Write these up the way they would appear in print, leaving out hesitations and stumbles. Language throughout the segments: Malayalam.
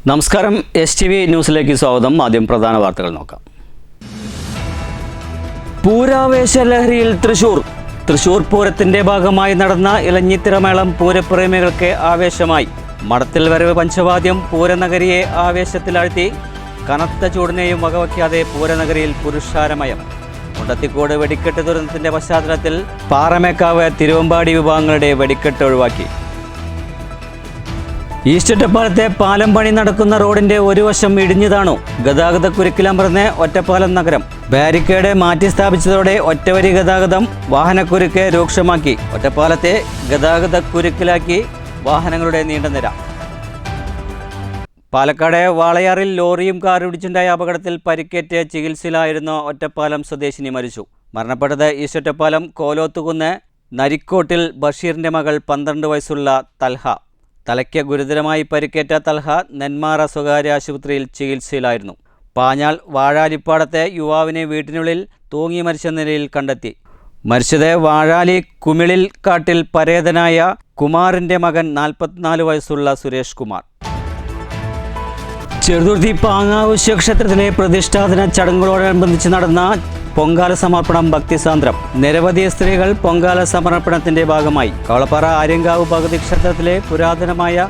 നമസ്കാരം, STV ന്യൂസിലേക്ക് സ്വാഗതം. ആദ്യം പ്രധാന വാർത്തകൾ നോക്കാം. പൂരാവേശ ലഹരിയിൽ തൃശൂർ പൂരത്തിന്റെ ഭാഗമായി നടന്ന ഇലഞ്ഞിത്തിറമേളം പൂരപ്രേമികൾക്ക് ആവേശമായി. മടത്തിൽ വരവ് പഞ്ചവാദ്യം പൂരനഗരിയെ ആവേശത്തിലാഴ്ത്തി. കനത്ത ചൂടിനെയും വകവയ്ക്കാതെ പൂരനഗരിയിൽ പുരുഷാരമയം. മുണ്ടത്തിക്കോട് വെടിക്കെട്ട് ദുരന്തത്തിന്റെ പശ്ചാത്തലത്തിൽ പാറമേക്കാവ്, തിരുവമ്പാടി വിഭാഗങ്ങളുടെ വെടിക്കെട്ട് ഒഴിവാക്കി. ഈസ്റ്റ് ഒറ്റപ്പാലത്തെ പാലം പണി നടക്കുന്ന റോഡിന്റെ ഒരു വശം ഇടിഞ്ഞു. ഗതാഗതക്കുരുക്കിലമർന്ന് ഒറ്റപ്പാലം നഗരം. ബാരിക്കേഡ് മാറ്റി സ്ഥാപിച്ചതോടെ ഒറ്റവരി ഗതാഗതം വാഹനക്കുരുക്ക് രൂക്ഷമാക്കി. ഒറ്റപ്പാലത്തെ ഗതാഗതക്കുരുക്കിലാക്കി വാഹനങ്ങളുടെ നീണ്ട നിര. പാലക്കാട് വാളയാറിൽ ലോറിയും കാറും ഇടിച്ചുണ്ടായ അപകടത്തിൽ പരിക്കേറ്റ് ചികിത്സയിലായിരുന്ന ഒറ്റപ്പാലം സ്വദേശിനി മരിച്ചു. മരണപ്പെട്ടത് ഈസ്റ്റ് ഒറ്റപ്പാലം കോലോത്തുകുന്ന് നരിക്കോട്ടിൽ ബഷീറിന്റെ മകൾ 12 വയസ്സുള്ള തൽഹ. തലയ്ക്ക് ഗുരുതരമായി പരിക്കേറ്റ തൽഹ നെന്മാറ സ്വകാര്യ ആശുപത്രിയിൽ ചികിത്സയിലായിരുന്നു. പാഞ്ഞാൾ വാഴാലിപ്പാടത്തെ യുവാവിനെ വീട്ടിനുള്ളിൽ തൂങ്ങി മരിച്ച നിലയിൽ കണ്ടെത്തി. മരിച്ചത് വാഴാലി കുമിളിൽ കാട്ടിൽ പരേതനായ കുമാറിന്റെ മകൻ 44 വയസ്സുള്ള സുരേഷ് കുമാർ. ചെറുതുരുത്തി പാങ്ങാവ് ശിവക്ഷേത്രത്തിലെ പ്രതിഷ്ഠാപന ചടങ്ങുകളോടനുബന്ധിച്ച് നടന്ന പൊങ്കാല സമർപ്പണം ഭക്തിസാന്ദ്രം. നിരവധി സ്ത്രീകൾ പൊങ്കാല സമർപ്പണത്തിന്റെ ഭാഗമായി. കവളപ്പാറ ആര്യങ്കാവ് ഭഗവതി ക്ഷേത്രത്തിലെ പുരാതനമായ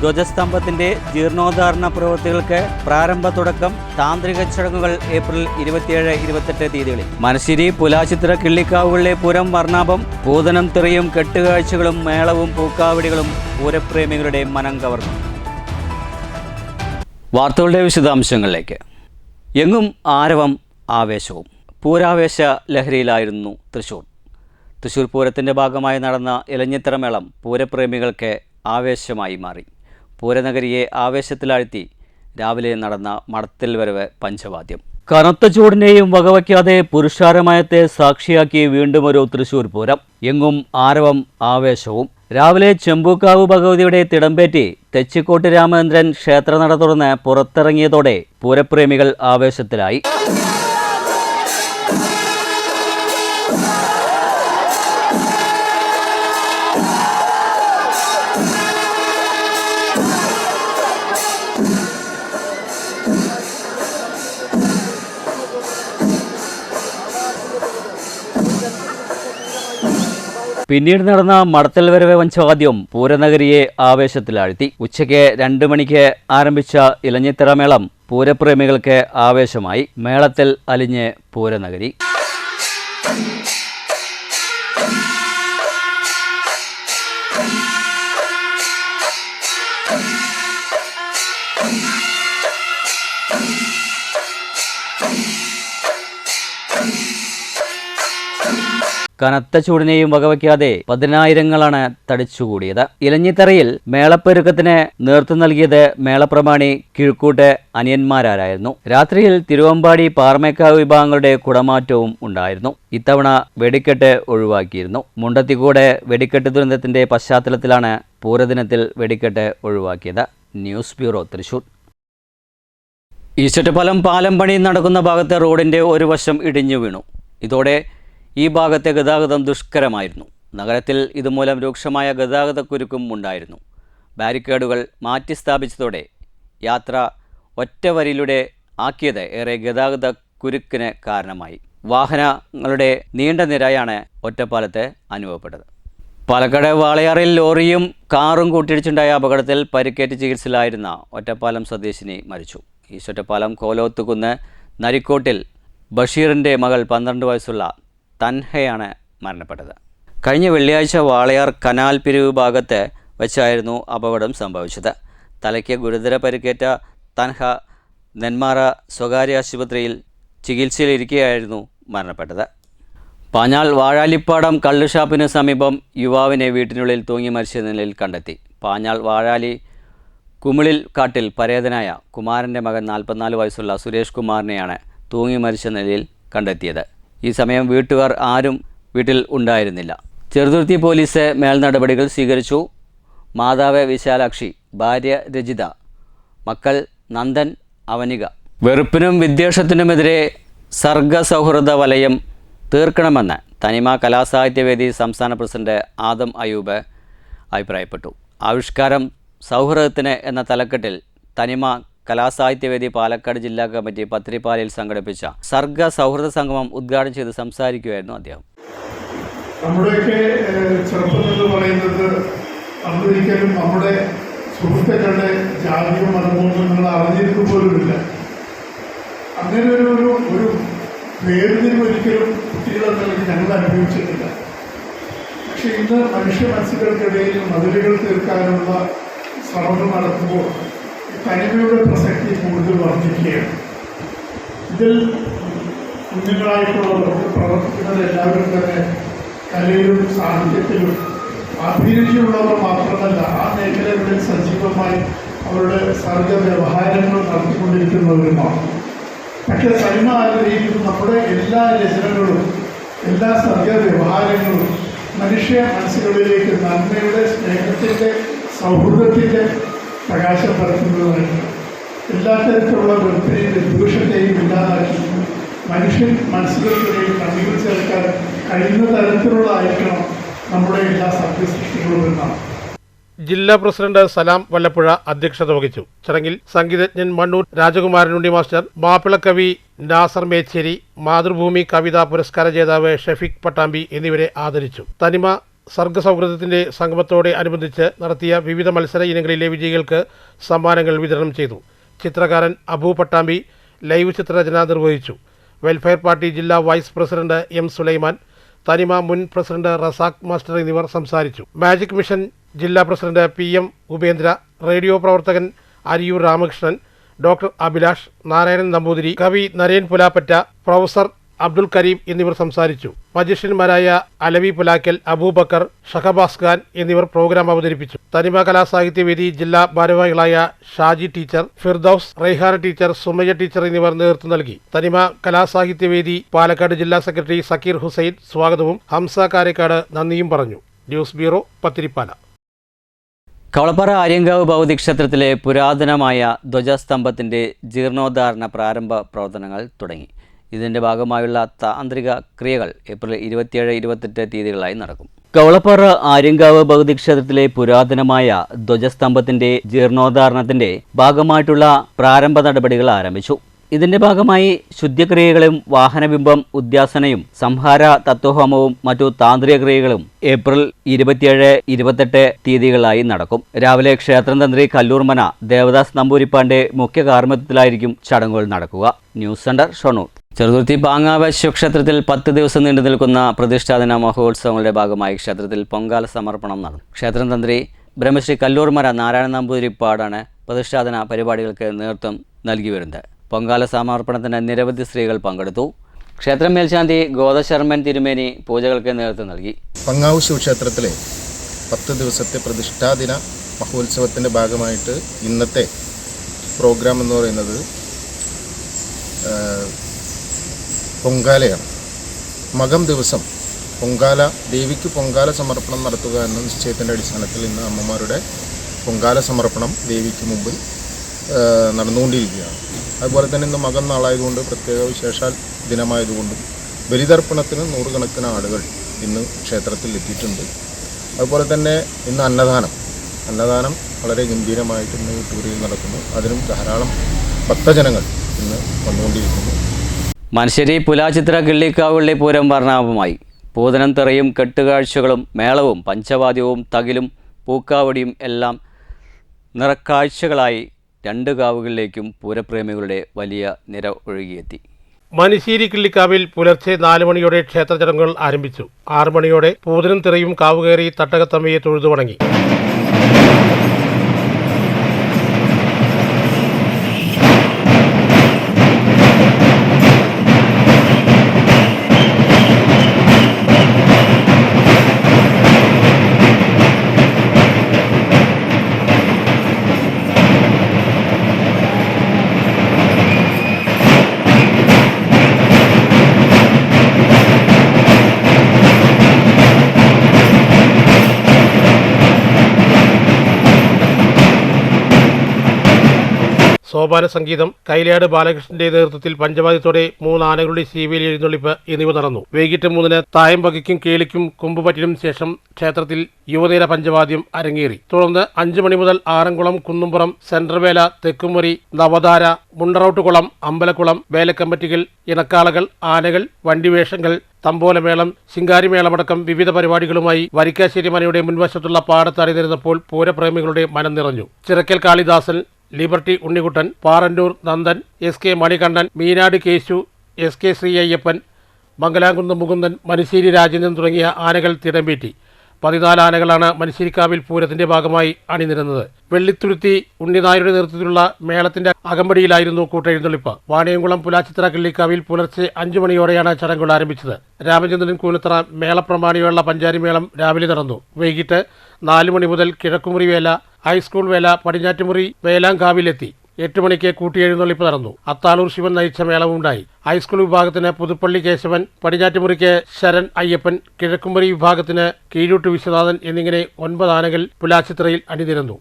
ധ്വജസ്തംഭത്തിന്റെ ജീർണോദ്ധാരണ പ്രവൃത്തികൾക്ക് പ്രാരംഭ തുടക്കം. താന്ത്രിക ചടങ്ങുകൾ ഏപ്രിൽ 27, 28 തീയതികളിൽ. മനശ്ശേരി പുലാചിത്ര കിള്ളിക്കാവുകളിലെ പൂരം വർണ്ണാഭം. പൂതനം തെറിയും കെട്ടുകാഴ്ചകളും മേളവും പൂക്കാവടികളും പൂരപ്രേമികളുടെ മനം കവർന്നു. വാർത്തകളുടെ വിശദാംശങ്ങളിലേക്ക്. എങ്ങും ആരവം, ആവേശവും. പൂരാവേശ ലഹരിയിലായിരുന്നു തൃശൂർ പൂരത്തിൻ്റെ ഭാഗമായി നടന്ന ഇലഞ്ഞിത്തിറമേളം പൂരപ്രേമികൾക്ക് ആവേശമായി മാറി. പൂരനഗരിയെ ആവേശത്തിലാഴ്ത്തി രാവിലെ നടന്ന മടത്തിൽ വരവ് പഞ്ചവാദ്യം. കനത്ത ചൂടിനെയും വകവയ്ക്കാതെ പുരുഷാരമയത്തെ സാക്ഷിയാക്കി വീണ്ടും ഒരു തൃശൂർ പൂരം. എങ്ങും ആരവം, ആവേശവും. രാവിലെ ചെമ്പൂക്കാവ് ഭഗവതിയുടെ തിടമ്പേറ്റി തെച്ചിക്കോട്ട് രാമചന്ദ്രൻ ക്ഷേത്രനട തുറന്ന് പുറത്തിറങ്ങിയതോടെ പൂരപ്രേമികൾ ആവേശത്തിലായി. പിന്നീട് നടന്ന മടത്തൽ വരവ് പഞ്ചവാദ്യം പൂരനഗരിയെ ആവേശത്തിലാഴ്ത്തി. ഉച്ചയ്ക്ക് 2 മണിക്ക് ആരംഭിച്ച ഇലഞ്ഞിത്തിറമേളം പൂരപ്രേമികൾക്ക് ആവേശമായി. മേളത്തിൽ അലിഞ്ഞ് പൂരനഗരി. കനത്ത ചൂടിനെയും വകവയ്ക്കാതെ പതിനായിരങ്ങളാണ് തടിച്ചുകൂടിയത്. ഇലഞ്ഞിത്തറയിൽ മേളപ്പെരുക്കത്തിന് നേതൃത്വം നൽകിയത് മേളപ്രമാണി കിഴക്കൂട്ട് അനിയന്മാരായിരുന്നു. രാത്രിയിൽ തിരുവമ്പാടി, പാറമേക്കാവ് വിഭാഗങ്ങളുടെ കുടമാറ്റവും ഉണ്ടായിരുന്നു. ഇത്തവണ വെടിക്കെട്ട് ഒഴിവാക്കിയിരുന്നു. മുണ്ടത്തിക്കോട് വെടിക്കെട്ട് ദുരന്തത്തിന്റെ പശ്ചാത്തലത്തിലാണ് പൂരദിനത്തിൽ വെടിക്കെട്ട് ഒഴിവാക്കിയത്. News bureau, Thrissur. East Ottapalam പാലം പണി നടക്കുന്ന ഭാഗത്തെ റോഡിന്റെ ഒരു വശം ഇടിഞ്ഞു വീണു. ഇതോടെ ഈ ഭാഗത്തെ ഗതാഗതം ദുഷ്കരമായിരുന്നു. നഗരത്തിൽ ഇതുമൂലം രൂക്ഷമായ ഗതാഗതക്കുരുക്കും ഉണ്ടായിരുന്നു. ബാരിക്കേഡുകൾ മാറ്റി സ്ഥാപിച്ചതോടെ യാത്ര ഒറ്റ വരിയിലൂടെ ആക്കിയത് ഏറെ ഗതാഗത കുരുക്കിന് കാരണമായി. വാഹനങ്ങളുടെ നീണ്ട നിരയാണ് ഒറ്റപ്പാലത്ത് അനുഭവപ്പെട്ടത്. പാലക്കാട് വാളയാറിൽ ലോറിയും കാറും കൂട്ടിയിടിച്ചുണ്ടായ അപകടത്തിൽ പരിക്കേറ്റ് ചികിത്സയിലായിരുന്ന ഒറ്റപ്പാലം സ്വദേശിനി മരിച്ചു. ഈസ്റ്റ് ഒറ്റപ്പാലം കോലോത്തുകുന്ന് നരിക്കോട്ടിൽ ബഷീറിൻ്റെ മകൾ 12 വയസ്സുള്ള തൻഹയാണ് മരണപ്പെട്ടത്. കഴിഞ്ഞ വെള്ളിയാഴ്ച വാളയാർ കനാൽ പിരിവ് ഭാഗത്ത് വെച്ചായിരുന്നു അപകടം സംഭവിച്ചത്. തലയ്ക്ക് ഗുരുതര പരിക്കേറ്റ തൻഹ നെന്മാറ സ്വകാര്യ ആശുപത്രിയിൽ ചികിത്സയിലിരിക്കെയായിരുന്നു മരണപ്പെട്ടത്. പാഞ്ഞാൾ വാഴാലിപ്പാടം കള്ളുഷാപ്പിന് സമീപം യുവാവിനെ വീട്ടിനുള്ളിൽ തൂങ്ങി മരിച്ച നിലയിൽ കണ്ടെത്തി. പാഞ്ഞാൾ വാഴാലി കുമിളിൽ കാട്ടിൽ പരേതനായ കുമാരൻ്റെ മകൻ 44 വയസ്സുള്ള സുരേഷ് കുമാറിനെയാണ് തൂങ്ങി മരിച്ച നിലയിൽ കണ്ടെത്തിയത്. ഈ സമയം വീട്ടുകാർ ആരും വീട്ടിൽ ഉണ്ടായിരുന്നില്ല. ചെറുതുരുത്തി പോലീസ് മേൽനടപടികൾ സ്വീകരിച്ചു. മാതാവ് വിശാലാക്ഷി, ഭാര്യ രജിത, മക്കൾ നന്ദൻ, അവനിക. വെറുപ്പിനും വിദ്വേഷത്തിനുമെതിരെ സർഗസൗഹൃദ വലയം തീർക്കണമെന്ന് തനിമ കലാസാഹിത്യവേദി സംസ്ഥാന പ്രസിഡന്റ് ആദം അയൂബ് അഭിപ്രായപ്പെട്ടു. ആവിഷ്കാരം സൗഹൃദത്തിന് എന്ന തലക്കെട്ടിൽ തനിമ കലാസാഹിത്യവേദി പാലക്കാട് ജില്ലാ കമ്മിറ്റി പത്രിപ്പാലയിൽ സംഘടിപ്പിച്ച സർഗ സൗഹൃദ സംഗമം ഉദ്ഘാടനം ചെയ്ത് സംസാരിക്കുകയായിരുന്നു അദ്ദേഹം. നമ്മുടെയൊക്കെ ചെറുപ്പം എന്ന് പറയുന്നത് അന്നൊരിക്കലും നമ്മുടെ സുഹൃത്തുക്കളുടെ ജാതിയോ മതമോ നിങ്ങൾ അറിഞ്ഞിരുന്നു പോലുമില്ല. അങ്ങനെ ഒരു വേർതിരിവ് ഒരിക്കലും കുട്ടികളെന്നുള്ളത് ഞങ്ങൾ അനുഭവിച്ചിട്ടില്ല. പക്ഷെ ഇന്ന് മനുഷ്യ മനസ്സുകൾക്കിടയിൽ മതിലുകൾ തീർക്കാനുള്ള ശ്രമങ്ങൾ നടത്തുമ്പോൾ തനിമയുടെ പ്രസക്തി കൂടുതൽ വർദ്ധിക്കുകയാണ്. ഇതിൽ കുഞ്ഞുങ്ങളായിട്ടുള്ളവർക്ക് പ്രവർത്തിക്കുന്നത് എല്ലാവരും തന്നെ കലയിലും സാഹിത്യത്തിലും അഭിരുചിയുള്ളവർ മാത്രമല്ല, ആ മേഖലകളിൽ സജീവമായി അവരുടെ സർഗ വ്യവഹാരങ്ങൾ നടത്തിക്കൊണ്ടിരിക്കുന്നവരുമാണ്. പക്ഷെ തനിമ ആഗ്രഹിക്കുന്ന നമ്മുടെ എല്ലാ രചനകളും എല്ലാ സർഗ വ്യവഹാരങ്ങളും മനുഷ്യ മനസ്സുകളിലേക്ക് നന്മയുടെ, സ്നേഹത്തിൻ്റെ, സൗഹൃദത്തിൻ്റെ പ്രകാശം പരത്തുന്നതായിട്ട് എല്ലാ തരത്തിലുള്ള വെറുപ്പിനെയും വിദ്വേഷത്തെയും ഇല്ലാതാക്കി മനുഷ്യൻ മനസ്സുകൾക്കിടയിൽ കണ്ണികൾ ചേർക്കാൻ കഴിയുന്ന തരത്തിലുള്ളതായിരിക്കണം നമ്മുടെ എല്ലാ സത്യസൃഷ്ടികളും എന്നാണ്. ജില്ലാ പ്രസിഡന്റ് സലാം വല്ലപ്പുഴ അധ്യക്ഷത വഹിച്ചു. ചടങ്ങിൽ സംഗീതജ്ഞൻ മണ്ണൂർ രാജകുമാരനുണ്ണി മാസ്റ്റർ, മാപ്പിളക്കവി നാസർ മേച്ചേരി, മാതൃഭൂമി കവിതാ പുരസ്കാര ജേതാവ് ഷെഫീഖ് പട്ടാമ്പി എന്നിവരെ ആദരിച്ചു. തനിമ സർഗസൗഹൃദത്തിന്റെ സംഗമത്തോടെ അനുബന്ധിച്ച് നടത്തിയ വിവിധ മത്സര ഇനങ്ങളിലെ വിജയികൾക്ക് സമ്മാനങ്ങൾ വിതരണം ചെയ്തു. ചിത്രകാരൻ അബു പട്ടാമ്പി ലൈവ് ചിത്രരചന നിർവഹിച്ചു. വെൽഫെയർ പാർട്ടി ജില്ലാ വൈസ് പ്രസിഡന്റ് എം സുലൈമാൻ, തനിമ മുൻ പ്രസിഡന്റ് റസാഖ് മാസ്റ്റർ എന്നിവർ സംസാരിച്ചു. മാജിക് മിഷൻ ജില്ലാ പ്രസിഡന്റ് PM ഉപേന്ദ്ര, റേഡിയോ പ്രവർത്തകൻ അരിയൂർ രാമകൃഷ്ണൻ, ഡോക്ടർ അഭിലാഷ്, നാരായണൻ നമ്പൂതിരി, കവി നരേൻ പുലാപ്പറ്റ, പ്രൊഫസർ അബ്ദുൽ കരീം എന്നിവർ സംസാരിച്ചു. മജീഷ്യന്മാരായ അലവി പുലാക്കൽ, അബൂബക്കർ, ഷഹബാസ് ഖാൻ എന്നിവർ പ്രോഗ്രാം അവതരിപ്പിച്ചു. തനിമ കലാസാഹിത്യവേദി ജില്ലാ ഭാരവാഹികളായ Shaji teacher, Firdous, Raihana teacher, Sumayya teacher എന്നിവർ നേതൃത്വം നൽകി. തനിമ കലാസാഹിത്യവേദി പാലക്കാട് ജില്ലാ സെക്രട്ടറി സക്കീർ ഹുസൈൻ സ്വാഗതവും ഹംസ കാരക്കാട് നന്ദിയും പറഞ്ഞു. News bureau, Pathirippala. കവളപ്പാറ ആര്യങ്കാവ് ഭഗവതി ക്ഷേത്രത്തിലെ പുരാതനമായ ധ്വജസ്തംഭത്തിൻ്റെ ജീർണോദ്ധാരണ പ്രാരംഭ പ്രവർത്തനങ്ങൾ തുടങ്ങി. ഇതിൻ്റെ ഭാഗമായുള്ള താന്ത്രിക ക്രിയകൾ ഏപ്രിൽ 27-28 തീയതികളായി നടക്കും. കവളപ്പാറ ആര്യങ്കാവ് ഭഗവതി ക്ഷേത്രത്തിലെ പുരാതനമായ ധ്വജസ്തംഭത്തിൻ്റെ ജീർണോദ്ധാരണത്തിൻ്റെ ഭാഗമായിട്ടുള്ള പ്രാരംഭ നടപടികൾ ആരംഭിച്ചു. ഇതിന്റെ ഭാഗമായി ശുദ്ധിക്രിയകളും വാഹനബിംബം ഉദ്യാസനയും സംഹാര തത്വഹോമവും മറ്റു താന്ത്രിക ക്രിയകളും ഏപ്രിൽ 27-28 തീയതികളായി നടക്കും. രാവിലെ ക്ഷേത്രം തന്ത്രി കല്ലൂർമന ദേവദാസ് നമ്പൂരിപ്പാന്റെ മുഖ്യ കാർമ്മികത്വത്തിലായിരിക്കും ചടങ്ങുകൾ നടക്കുക. News centre, Shoranur. ചെറുതുരുത്തി പാങ്ങാവ് ശിവക്ഷേത്രത്തിൽ 10 ദിവസം നീണ്ടു നിൽക്കുന്ന പ്രതിഷ്ഠാദിന മഹോത്സവങ്ങളുടെ ഭാഗമായി ക്ഷേത്രത്തിൽ പൊങ്കാല സമർപ്പണം നടന്നു. ക്ഷേത്രം തന്ത്രി ബ്രഹ്മശ്രീ കല്ലൂർമന നാരായണ നമ്പൂതിരിപ്പാടാണ് പ്രതിഷ്ഠാദിന പരിപാടികൾക്ക് നേതൃത്വം നൽകി വരുന്നത്. പൊങ്കാല സമർപ്പണത്തിന് നിരവധി സ്ത്രീകൾ പങ്കെടുത്തു. ക്ഷേത്രം മേൽശാന്തി ഗോദശർമ്മൻ തിരുമേനി പൂജകൾക്ക് നേതൃത്വം നൽകി. പങ്ങാവ് ശിവക്ഷേത്രത്തിലെ 10 ദിവസത്തെ പ്രതിഷ്ഠാദിന മഹോത്സവത്തിൻ്റെ ഭാഗമായിട്ട് ഇന്നത്തെ പ്രോഗ്രാം എന്ന് പറയുന്നത് പൊങ്കാലയാണ്. മകം ദിവസം പൊങ്കാല, ദേവിക്ക് പൊങ്കാല സമർപ്പണം നടത്തുക എന്ന നിശ്ചയത്തിൻ്റെ അടിസ്ഥാനത്തിൽ ഇന്ന് അമ്മമാരുടെ പൊങ്കാല സമർപ്പണം ദേവിക്ക് മുമ്പിൽ നടന്നുകൊണ്ടിരിക്കുകയാണ്. അതുപോലെ തന്നെ ഇന്ന് മകം നാളായതുകൊണ്ട്, പ്രത്യേക വിശേഷാൽ ദിനമായതുകൊണ്ടും ബലിതർപ്പണത്തിന് 100 കണക്കിന് ആളുകൾ ഇന്ന് ക്ഷേത്രത്തിൽ എത്തിയിട്ടുണ്ട്. അതുപോലെ തന്നെ ഇന്ന് അന്നദാനം വളരെ ഗംഭീരമായിട്ട് ഇന്ന് വിട്ടൂരിയിൽ നടക്കുന്നു. അതിനും ധാരാളം ഭക്തജനങ്ങൾ ഇന്ന് വന്നുകൊണ്ടിരിക്കുന്നു. മനുഷ്യരി പുലാചിത്ര കിള്ളിക്കാവുള്ളി പൂരം വർണ്ണാഭമായി. പൂതനം തെറയും കെട്ടുകാഴ്ചകളും മേളവും പഞ്ചവാദ്യവും തകിലും പൂക്കാവടിയും എല്ലാം നിറക്കാഴ്ചകളായി 2 കാവുകളിലേക്കും പൂരപ്രേമികളുടെ വലിയ നിര ഒഴുകിയെത്തി. മനുശ്ശേരി കിള്ളിക്കാവിൽ പുലർച്ചെ 4 മണിയോടെ ക്ഷേത്ര ചടങ്ങുകൾ ആരംഭിച്ചു. 6 മണിയോടെ പൂതനും തിറയും കാവുകയറി തട്ടകത്തമ്മയെ തൊഴുതു വണങ്ങി. സോപാന സംഗീതം, കൈലാട് ബാലകൃഷ്ണന്റെ നേതൃത്വത്തിൽ പഞ്ചവാദ്യത്തോടെ 3 ആനകളുടെ ശീവേലി എഴുന്നള്ളിപ്പ് എന്നിവ നടന്നു. വൈകിട്ട് 3-ന് തായമ്പകയ്ക്കും കേളിക്കും കൊമ്പുപറ്റിനും ശേഷം ക്ഷേത്രത്തിൽ യുവതീര പഞ്ചവാദ്യം അരങ്ങേറി. തുടർന്ന് 5 മണി മുതൽ ആറന്കുളം, കുന്നുംപുറം, സെൻട്രൽ തെക്കുമുറി, നവധാര, മുണ്ടറോട്ടുകുളം, അമ്പലക്കുളം വേലക്കമ്പറ്റികൾ, ഇണക്കാളകൾ, ആനകൾ, വണ്ടിവേഷങ്ങൾ, തമ്പോലമേളം, ശിങ്കാരിമേളമടക്കം വിവിധ പരിപാടികളുമായി വരിക്കാശ്ശേരി മനയുടെ മുൻവശത്തുള്ള പാടത്ത് അണിനിരുന്നപ്പോൾ പൂരപ്രേമികളുടെ മനം നിറഞ്ഞു. Chirakkal Kalidasan, liberty Unnikuttan, Parannur Nandan, S K Manikandan, Meenad Keshu, S K Shri Ayyappan, Mangalamkunnu Mukundan, Manusseri Rajendran തുടങ്ങിയ ആനകൾ തിടമ്പേറ്റി. 14 ആനകളാണ് മനുശ്ശേരിക്കാവിൽ പൂരത്തിന്റെ ഭാഗമായി അണിനിരുന്നത്. വെള്ളിത്തുരുത്തി ഉണ്ണിനായരുടെ നേതൃത്വത്തിലുള്ള മേളത്തിന്റെ അകമ്പടിയിലായിരുന്നു കൂട്ടെഴുന്നള്ളിപ്പ്. വാണിയംകുളം പുലാച്ചിത്ര കിള്ളിക്കാവിൽ പുലർച്ചെ 5 മണിയോടെയാണ് ചടങ്ങുകൾ ആരംഭിച്ചത്. രാമചന്ദ്രൻ കൂനത്തറ മേളപ്രമാണിയുള്ള പഞ്ചാരിമേളം രാവിലെ നടന്നു. വൈകിട്ട് 4 മണി മുതൽ കിഴക്കുമുറി വേല, ഹൈസ്കൂൾ വേല പടിഞ്ഞാറ്റുമുറി വേലാങ്കാവിലെത്തി. 8 മണിക്ക് കൂട്ടിയെഴുന്നള്ളിപ്പ് നടന്നു. അത്താളൂർ ശിവൻ നയിച്ച മേളവുണ്ടായി. ഹൈസ്കൂൾ വിഭാഗത്തിന് പുതുപ്പള്ളി കേശവൻ, പടിഞ്ഞാറ്റുമുറിക്ക് ശരൺ അയ്യപ്പൻ, കിഴക്കുമുറി വിഭാഗത്തിന് കീഴൂട്ട് വിശ്വനാഥൻ എന്നിങ്ങനെ 9 ആനകൾ പുലാച്ചിത്രയിൽ അണിനിരന്നു.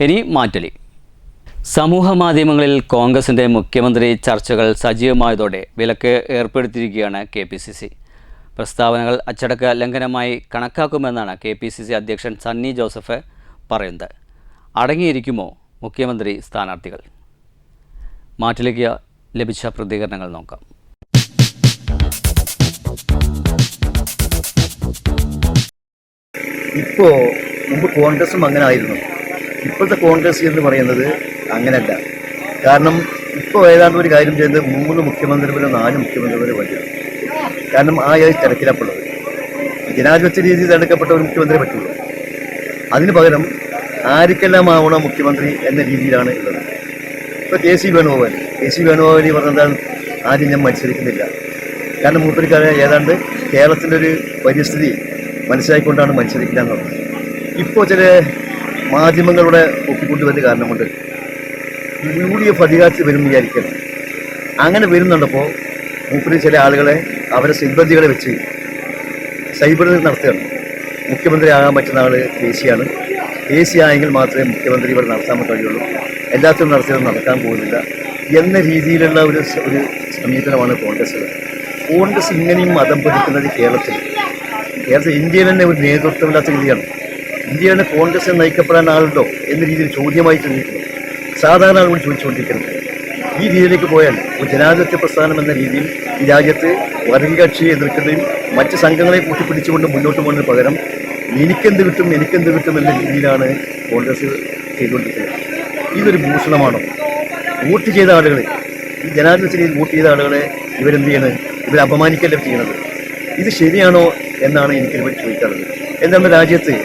ഇനി മാറ്റലി. സമൂഹ മാധ്യമങ്ങളിൽ കോൺഗ്രസിന്റെ മുഖ്യമന്ത്രി ചർച്ചകൾ സജീവമായതോടെ വിലക്ക് ഏർപ്പെടുത്തിയിരിക്കുകയാണ് KPCC. പ്രസ്താവനകൾ അച്ചടക്ക ലംഘനമായി കണക്കാക്കുമെന്നാണ് KPCC അധ്യക്ഷൻ സണ്ണി ജോസഫ് പറയുന്നത്. അടങ്ങിയിരിക്കുമോ മുഖ്യമന്ത്രി സ്ഥാനാർത്ഥികൾ? മാറ്റിലേക്ക് ലഭിച്ച പ്രതികരണങ്ങൾ നോക്കാം. മുമ്പ് കോൺഗ്രസും അങ്ങനെ ആയിരുന്നു. ഇപ്പോഴത്തെ കോൺഗ്രസ് എന്ന് പറയുന്നത് അങ്ങനെയല്ല. കാരണം ഇപ്പോൾ ഏതാണ്ട് ഒരു കാര്യം ചെയ്യുന്നത് 3 മുഖ്യമന്ത്രിമാരോ 4 മുഖ്യമന്ത്രിമാരോ പറ്റും. കാരണം ആ തിരക്കിലപ്പെടുന്നത് ജനാധിപത്യ രീതിയിൽ തിരഞ്ഞെടുക്കപ്പെട്ട ഒരു മുഖ്യമന്ത്രി പറ്റുള്ളൂ. അതിന് പകരം ആർക്കെല്ലാം ആവണോ മുഖ്യമന്ത്രി എന്ന രീതിയിലാണ് ഉള്ളത്. ഇപ്പോൾ കെ.സി. വേണുഗോപാൽ പറഞ്ഞെന്താണ്, ആദ്യം ഞാൻ മത്സരിക്കുന്നില്ല. കാരണം മൂപ്പരിക്കാരെ ഏതാണ്ട് കേരളത്തിൻ്റെ ഒരു പരിസ്ഥിതി മനസ്സിലാക്കിക്കൊണ്ടാണ് മത്സരിക്കുക എന്ന് പറഞ്ഞത്. ഇപ്പോൾ ചില മാധ്യമങ്ങളുടെ ഒപ്പിക്കൊണ്ടുവരുന്ന കാരണം കൊണ്ട് UDF അധികാരത്തിൽ വരും വിചാരിക്കണം. അങ്ങനെ വരുന്നുണ്ടപ്പോൾ മൂപ്പര് ചില ആളുകളെ അവരെ സിബ്ബന്തികളെ വെച്ച് സൈബർ നടത്തുകയാണ്. മുഖ്യമന്ത്രി ആകാൻ പറ്റുന്ന ആൾ കെ.സി. ആയെങ്കിൽ മാത്രമേ മുഖ്യമന്ത്രി ഇവിടെ നടത്താൻ പറ്റുകയുള്ളൂ, എല്ലാത്തിനും നടക്കാൻ പോകുന്നില്ല എന്ന രീതിയിലുള്ള ഒരു സമീപനമാണ് കോൺഗ്രസ് ഇങ്ങനെയും മതം പതിക്കുന്നത് കേരളത്തിൽ ഇന്ത്യയിൽ തന്നെ ഒരു നേതൃത്വമില്ലാത്ത രീതിയാണ്. ഇന്ത്യയിൽ തന്നെ കോൺഗ്രസ് നയിക്കപ്പെടാൻ ആളുണ്ടോ എന്ന രീതിയിൽ ചോദ്യമായി ചോദിക്കുന്നു. സാധാരണ ആളുകൾ ചോദിച്ചുകൊണ്ടിരിക്കുന്നത് ഈ രീതിയിലേക്ക് പോയാൽ ഒരു ജനാധിപത്യ പ്രസ്ഥാനം എന്ന രീതിയിൽ ഈ രാജ്യത്ത് വർഗകക്ഷിയെ എതിർക്കുന്നതും മറ്റ് സംഘങ്ങളെ കൂട്ടിപ്പിടിച്ചുകൊണ്ട് മുന്നോട്ട് പോകുന്നതിന് പകരം എനിക്കെന്ത് കിട്ടും എന്ന രീതിയിലാണ് കോൺഗ്രസ് ചെയ്തുകൊണ്ടിരിക്കുന്നത്. ഇതൊരു ഭൂഷണമാണോ? വോട്ട് ചെയ്ത ആളുകൾ, ഈ ജനാധിപത്യ രീതിയിൽ വോട്ട് ചെയ്ത ആളുകളെ ഇവരെന്ത് ചെയ്യണത്? ഇവരെ അപമാനിക്കല്ലേ ചെയ്യുന്നത്? ഇത് ശരിയാണോ എന്നാണ് എനിക്കിതിനെ ചോദിക്കാറുള്ളത്. എന്നാൽ രാജ്യത്ത്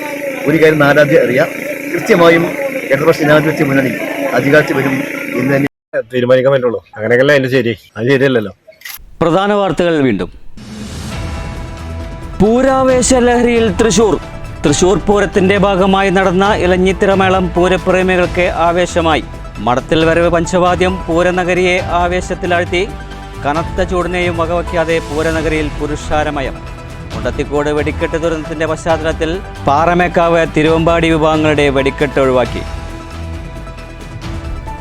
ഒരു കാര്യം നാരാധ്യം അറിയാം, കൃത്യമായും ഇടതുപക്ഷ ജനാധിപത്യ മുന്നണി അധികാരത്തിൽ വരും എന്ന് തന്നെ തീരുമാനിക്കാൻ പറ്റുള്ളൂ. അങ്ങനെയല്ല അതിന്റെ ശരി, അത് ശരിയല്ലല്ലോ. പ്രധാന വാർത്തകൾ വീണ്ടും. പൂരാവേശ ലഹരിയിൽ തൃശൂർ പൂരത്തിന്റെ ഭാഗമായി നടന്ന ഇലഞ്ഞിത്തിറമേളം പൂരപ്രേമികൾക്ക് ആവേശമായി. മടത്തിൽ വരവ് പഞ്ചവാദ്യം പൂരനഗരിയെ ആവേശത്തിലാഴ്ത്തി. കനത്ത ചൂടിനെയും വകവയ്ക്കാതെ പൂരനഗരിയിൽ പുരുഷാരമയം. മുണ്ടത്തിക്കോട് വെടിക്കെട്ട് ദുരന്തത്തിന്റെ പശ്ചാത്തലത്തിൽ പാറമേക്കാവ്, തിരുവമ്പാടി വിഭാഗങ്ങളുടെ വെടിക്കെട്ട് ഒഴിവാക്കി.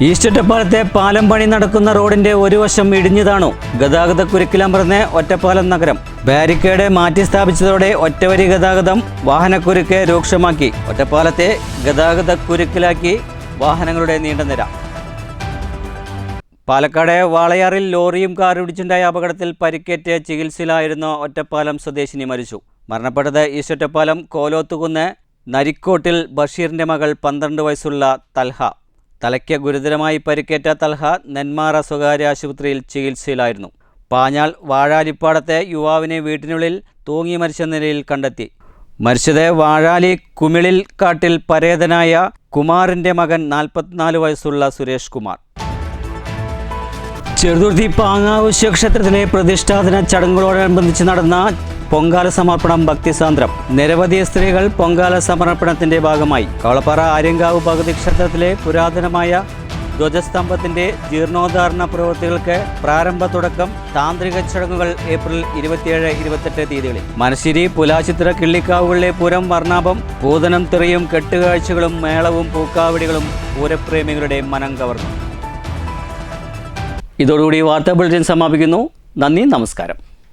ഈസ്റ്റ് ഒറ്റപ്പാലത്തെ പാലം പണി നടക്കുന്ന റോഡിന്റെ ഒരു വശം ഇടിഞ്ഞു താണു. ഗതാഗതക്കുരുക്കിലമർന്ന് ഒറ്റപ്പാലം നഗരം. ബാരിക്കേഡ് മാറ്റി സ്ഥാപിച്ചതോടെ ഒറ്റവരി ഗതാഗതം, വാഹനക്കുരുക്ക് രൂക്ഷമാക്കി. ഒറ്റപ്പാലത്തെ ഗതാഗതക്കുരുക്കിലാക്കി വാഹനങ്ങളുടെ നീണ്ട നിര. പാലക്കാട് വാളയാറിൽ ലോറിയും കാറും ഇടിച്ചുണ്ടായ അപകടത്തിൽ പരിക്കേറ്റ് ചികിത്സയിലായിരുന്ന ഒറ്റപ്പാലം സ്വദേശിനി മരിച്ചു. മരണപ്പെട്ടത് ഈസ്റ്റ് ഒറ്റപ്പാലം കോലോത്തുകുന്ന് നരിക്കോട്ടിൽ ബഷീറിന്റെ മകൾ 12 വയസ്സുള്ള തൽഹ. തലയ്ക്ക് ഗുരുതരമായി പരിക്കേറ്റ തൽഹ നെന്മാറ സ്വകാര്യ ആശുപത്രിയിൽ ചികിത്സയിലായിരുന്നു. പാഞ്ഞാൾ വാഴാലിപ്പാടത്തെ യുവാവിനെ വീട്ടിനുള്ളിൽ തൂങ്ങി മരിച്ച നിലയിൽ കണ്ടെത്തി. മരിച്ചത് വാഴാലി കുമിളിൽ കാട്ടിൽ പരേതനായ കുമാറിന്റെ മകൻ 44 വയസ്സുള്ള സുരേഷ് കുമാർ. ചെറുതുരുത്തി പാങ്ങാവ് ശിവക്ഷേത്രത്തിലെ പ്രതിഷ്ഠാദിന ചടങ്ങുകളോടനുബന്ധിച്ച് നടന്ന പൊങ്കാല സമർപ്പണം ഭക്തിസാന്ദ്രം. നിരവധി സ്ത്രീകൾ പൊങ്കാല സമർപ്പണത്തിന്റെ ഭാഗമായി. കവളപ്പാറ ആര്യങ്കാവ് ഭഗവതി ക്ഷേത്രത്തിലെ പുരാതനമായ ധ്വജസ്തംഭത്തിന്റെ ജീർണോദ്ധാരണ പ്രവൃത്തികൾക്ക് പ്രാരംഭ തുടക്കം. താന്ത്രിക ചടങ്ങുകൾ ഏപ്രിൽ 27-28 തീയതികളിൽ. മനശ്ശേരി പുലാച്ചിത്ര കിള്ളിക്കാവുകളിലെ പൂരം വർണ്ണാഭം. പൂതനം തെറിയും കെട്ടുകാഴ്ചകളും മേളവും പൂക്കാവടികളും പൂരപ്രേമികളുടെ മനം കവർന്നു. ഇതോടുകൂടി വാർത്താ ബുള്ളറ്റിൻ സമാപിക്കുന്നു. നന്ദി, നമസ്കാരം.